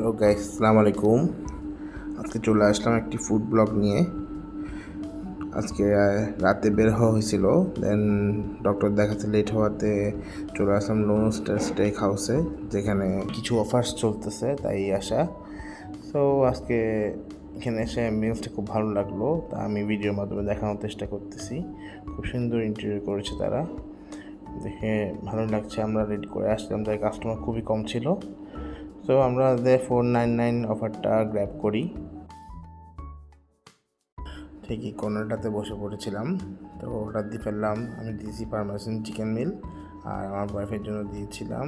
Hello guys, আসসালামু আলাইকুম। আজকে চলে আসলাম একটি ফুড ব্লগ নিয়ে। আজকে রাতে বের হওয়া হয়েছিল, দেন ডক্টর দেখাতে লেট হওয়াতে চলে আসলাম লোন স্টার স্টেক হাউসে, যেখানে কিছু অফার্স চলতেছে, তাই আসা। সো আজকে এখানে এসে মিলসটা খুব ভালো লাগলো, তা আমি ভিডিওর মাধ্যমে দেখানোর চেষ্টা করতেছি। খুব সুন্দর ইন্টেরিয়র করেছে তারা, দেখে ভালো লাগছে। আমরা রেডি করে আসলাম, তাই কাস্টমার খুবই কম ছিল। তো আমরা $499 অফারটা গ্র্যাব করি। ঠিকই কর্নারটাতে বসে পড়েছিলাম, তো অর্ডার দিয়ে ফেললাম। আমি দিয়েছি পারমেসান চিকেন মিল, আর আমার ওয়াইফের জন্য দিয়েছিলাম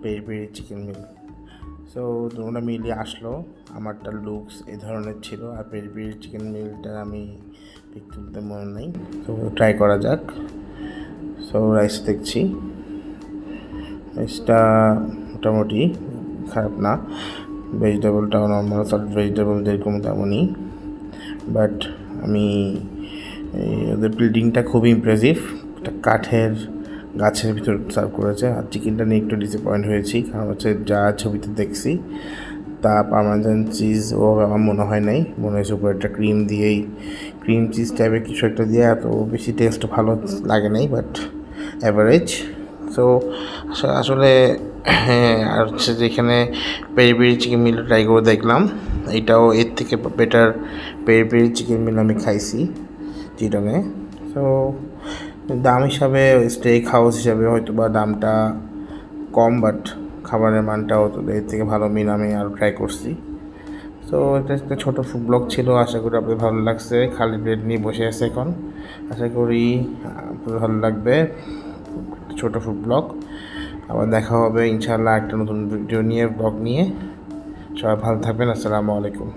পেরি পেরি চিকেন মিল। সো দুটোটা মিলিয়ে আসলো। আমারটা লুকস এই ধরনের ছিল, আর পেরি পেরি চিকেন মিলটা আমি পিক তুলতে মনে নেই। তো ট্রাই করা যাক। সো রাইস দেখছি, রাইসটা মোটামুটি খারাপ না। ভেজিটেবলটাও নর্মাল সলিড ভেজিটেবল যেরকম তেমনই, বাট আমি ওদের বিল্ডিংটা খুবই ইমপ্রেসিভ। একটা কাঠের গাছের ভিতর সার্ভ করেছে। আর চিকেনটা নিয়ে একটু ডিসঅ্যাপয়েন্ট হয়েছি, কারণ হচ্ছে যা ছবিতে দেখছি তা পার্মেসান চিজ ও আমার মনে হয় নাই। মনে হয়েছে উপরে একটা ক্রিম দিয়েই, ক্রিম চিজ টাইপের কিছু একটা দিয়ে, এত বেশি টেস্ট ভালো লাগে নাই, বাট অ্যাভারেজ। সো আসলে হ্যাঁ, আর হচ্ছে যেখানে পেরি পেরি চিকেন মিল ট্রাই করে দেখলাম, এটাও এর থেকে বেটার পেরি পেরি চিকেন মিল আমি খাইছি চিটংয়ে। সো দাম হিসাবে স্টেক হাউস হিসাবে হয়তো বা দামটা কম, বাট খাবারের মানটাও তো এর থেকে ভালো মিল আমি আরও ট্রাই করছি। সো এটা একটা ছোটো ফুড ব্লগ ছিল, আশা করি আপনাদের ভালো লাগছে। খালি প্লেট নিয়ে বসে আছে এখন, আশা করি আপনাদের ভালো লাগবে। ছোটো ফুড ব্লগ, আবার দেখা হবে ইনশাআল্লাহ একটা নতুন ভিডিও নিয়ে, ব্লগ নিয়ে। সবাই ভালো থাকবেন। আসসালামু আলাইকুম।